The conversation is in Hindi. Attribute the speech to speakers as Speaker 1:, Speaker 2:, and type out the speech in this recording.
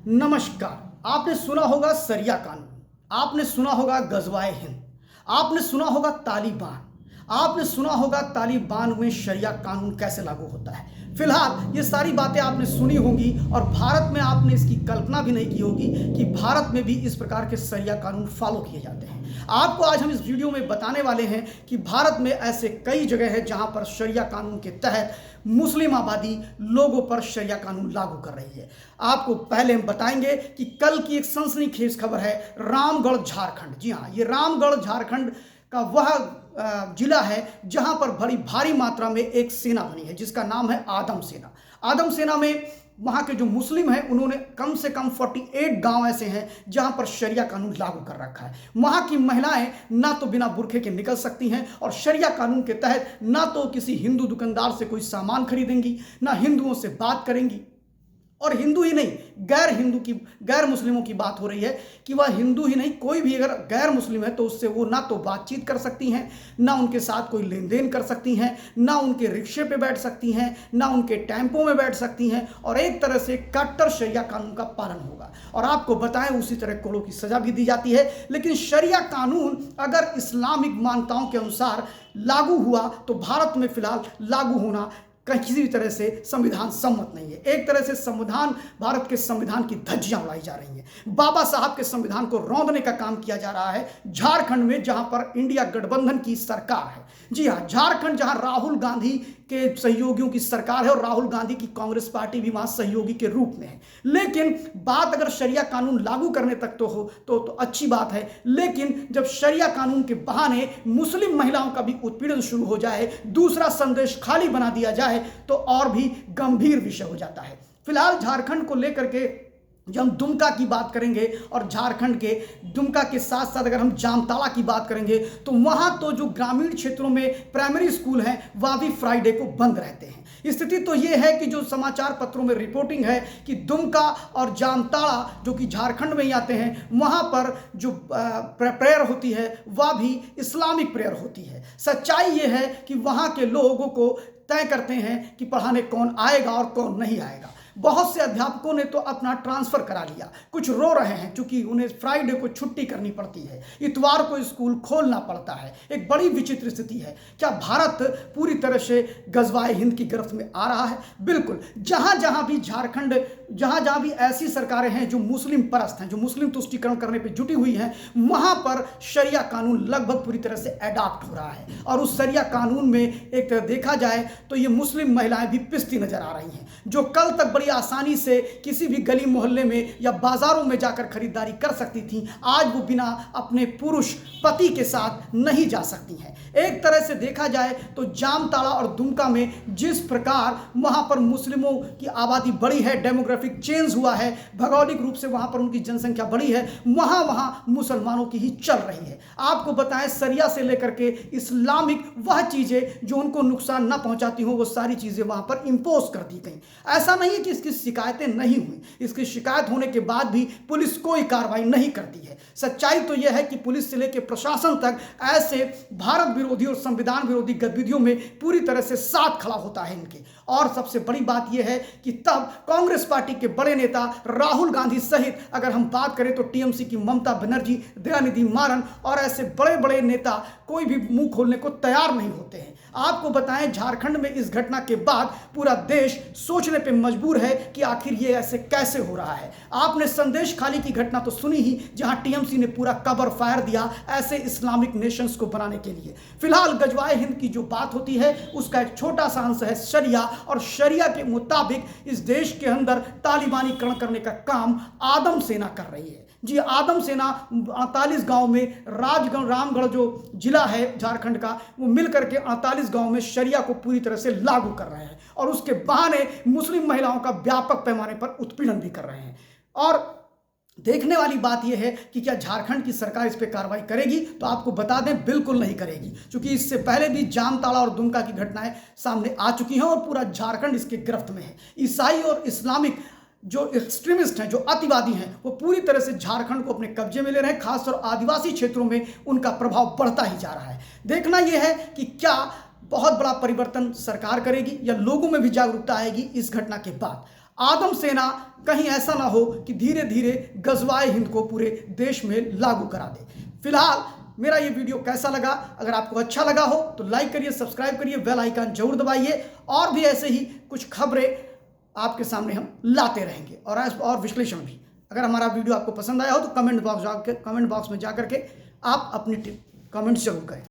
Speaker 1: नमस्कार। आपने सुना होगा शरिया कानून, आपने सुना होगा गजवाए हिंद, आपने सुना होगा तालिबान, आपने सुना होगा तालिबान में शरिया कानून कैसे लागू होता है। फिलहाल ये सारी बातें आपने सुनी होंगी और भारत में आपने इसकी कल्पना भी नहीं की होगी कि भारत में भी इस प्रकार के शरिया कानून फॉलो किए जाते हैं। आपको आज हम इस वीडियो में बताने वाले हैं कि भारत में ऐसे कई जगह है जहां पर शरिया कानून के तहत मुस्लिम आबादी लोगों पर शरिया कानून लागू कर रही है। आपको पहले हम बताएंगे कि कल की एक सनसनीखेज खबर है रामगढ़ झारखंड। जी हाँ, ये रामगढ़ झारखंड का वह जिला है जहां पर बड़ी भारी मात्रा में एक सेना बनी है जिसका नाम है आदम सेना। आदम सेना में वहाँ के जो मुस्लिम हैं उन्होंने कम से कम 48 गांव ऐसे हैं जहां पर शरिया कानून लागू कर रखा है। वहाँ की महिलाएं ना तो बिना बुर्खे के निकल सकती हैं और शरिया कानून के तहत ना तो किसी हिंदू दुकानदार से कोई सामान खरीदेंगी, ना हिंदुओं से बात करेंगी। और हिंदू ही नहीं, गैर मुस्लिमों की बात हो रही है कि वह हिंदू ही नहीं, कोई भी अगर गैर मुस्लिम है तो उससे वो ना तो बातचीत कर सकती हैं, ना उनके साथ कोई लेन देन कर सकती हैं, ना उनके रिक्शे पे बैठ सकती हैं, ना उनके टेम्पो में बैठ सकती हैं। और एक तरह से कट्टर शरिया कानून का पालन होगा। और आपको बताएं उसी तरह कोड़ों की सजा भी दी जाती है। लेकिन शरिया कानून अगर इस्लामिक मान्यताओं के अनुसार लागू हुआ तो भारत में फिलहाल लागू होना किसी भी तरह से संविधान सम्मत नहीं है। एक तरह से संविधान, भारत के संविधान की धज्जियां उड़ाई जा रही हैं। बाबा साहब के संविधान को रौंदने का काम किया जा रहा है झारखंड में, जहां पर इंडिया गठबंधन की सरकार है। जी हाँ, झारखंड जहां राहुल गांधी के सहयोगियों की सरकार है और राहुल गांधी की कांग्रेस पार्टी भी वहां सहयोगी के रूप में है। लेकिन बात अगर शरिया कानून लागू करने तक तो हो तो अच्छी बात है। लेकिन जब शरिया कानून के बहाने मुस्लिम महिलाओं का भी उत्पीड़न शुरू हो जाए, दूसरा संदेश खाली बना दिया जाए तो और भी गंभीर विषय हो जाता है। फिलहाल झारखंड को लेकर के जब हम दुमका की बात करेंगे और झारखंड के दुमका के साथ साथ अगर हम जामताड़ा की बात करेंगे तो वहां तो जो ग्रामीण क्षेत्रों में प्राइमरी स्कूल हैं वह भी फ्राइडे को बंद रहते हैं। स्थिति तो यह है कि जो समाचार पत्रों में रिपोर्टिंग है कि दुमका और जामताड़ा जो कि झारखंड में ही आते हैं, वहां पर जो प्रेयर होती है वह भी इस्लामिक प्रेयर होती है। सच्चाई यह है कि वहां के लोगों को तय करते हैं कि पढ़ाने कौन आएगा और कौन नहीं आएगा। बहुत से अध्यापकों ने तो अपना ट्रांसफर करा लिया, कुछ रो रहे हैं क्योंकि उन्हें फ्राइडे को छुट्टी करनी पड़ती है, इतवार को स्कूल खोलना पड़ता है। एक बड़ी विचित्र स्थिति है। क्या भारत पूरी तरह से गजवाए हिंद की गिरफ्त में आ रहा है? बिल्कुल। जहां जहां भी झारखंड, जहां जहां भी ऐसी सरकारें हैं जो मुस्लिम परस्त हैं, जो मुस्लिम तुष्टीकरण करने पर जुटी हुई हैं, वहां पर शरिया कानून लगभग पूरी तरह से अडॉप्ट हो रहा है। और उस शरिया कानून में एक तरह देखा जाए तो ये मुस्लिम महिलाएं भी पिसती नजर आ रही हैं, जो कल तक बड़ी आसानी से किसी भी गली मोहल्ले में या बाजारों में जाकर खरीदारी कर सकती थी, आज वो बिना अपने पुरुष पति के साथ नहीं जा सकती हैं। एक तरह से देखा जाए तो जामताड़ा और दुमका में जिस प्रकार वहां पर मुस्लिमों की आबादी बढ़ी है, डेमोग्राफिक चेंज हुआ है, भौगोलिक रूप से वहां पर उनकी जनसंख्या बढ़ी है, वहां मुसलमानों की ही चल रही है। आपको बताएं, शरिया से लेकर के इस्लामिक वह चीजें जो उनको नुकसान न पहुंचाती हो, वो सारी चीजें वहां पर इंपोज कर दी गई। ऐसा नहीं है कि इसकी शिकायतें नहीं हुई, इसकी शिकायत होने के बाद भी पुलिस कोई कार्रवाई नहीं करती है। सच्चाई तो यह है कि पुलिस से लेकर प्रशासन तक ऐसे भारत विरोधी और संविधान विरोधी गतिविधियों में पूरी तरह से साथ खड़ा होता है इनके। और सबसे बड़ी बात यह है कि तब कांग्रेस पार्टी के बड़े नेता राहुल गांधी सहित अगर हम बात करें तो टीएमसी की ममता बनर्जी, दयानिधि मारन और ऐसे बड़े बड़े नेता कोई भी मुंह खोलने को तैयार नहीं होते हैं। आपको बताएं, झारखंड में इस घटना के बाद पूरा देश सोचने पे मजबूर है कि आखिर ये ऐसे कैसे हो रहा है। आपने संदेश खाली की घटना तो सुनी ही, जहां टीएमसी ने पूरा कवर फायर दिया ऐसे इस्लामिक नेशंस को बनाने के लिए। फिलहाल गजवाए हिंद की जो बात होती है उसका एक छोटा सा अंश है शरिया, और शरिया के मुताबिक इस देश के अंदर तालिबानीकरण करने का काम आदम सेना कर रही है। जी, आदम सेना 48 गांव में रामगढ़ जो जिला है झारखंड का, वो मिलकर के 48 गांव में शरिया को पूरी तरह से लागू कर रहे हैं और उसके बहाने मुस्लिम महिलाओं का व्यापक पैमाने पर उत्पीड़न भी कर रहे हैं। और देखने वाली बात यह है कि क्या झारखंड की सरकार इस पर कार्रवाई करेगी? तो आपको बता दें, बिल्कुल नहीं करेगी, क्योंकि इससे पहले भी जामताड़ा और दुमका की घटनाएं सामने आ चुकी हैं और पूरा झारखंड इसके गिरफ्त में है। ईसाई और इस्लामिक जो एक्सट्रीमिस्ट हैं, जो अतिवादी हैं, वो पूरी तरह से झारखंड को अपने कब्जे में ले रहे हैं। खासतौर आदिवासी क्षेत्रों में उनका प्रभाव बढ़ता ही जा रहा है। देखना यह है कि क्या बहुत बड़ा परिवर्तन सरकार करेगी या लोगों में भी जागरूकता आएगी इस घटना के बाद। आदम सेना कहीं ऐसा ना हो कि धीरे धीरे गजवाए हिंद को पूरे देश में लागू करा दे। फिलहाल मेरा ये वीडियो कैसा लगा? अगर आपको अच्छा लगा हो तो लाइक करिए, सब्सक्राइब करिए, बेल आइकन जरूर दबाइए। और भी ऐसे ही कुछ खबरें आपके सामने हम लाते रहेंगे और विश्लेषण भी। अगर हमारा वीडियो आपको पसंद आया हो तो कमेंट बॉक्स में जा करके आप अपनी कमेंट्स जरूर करें।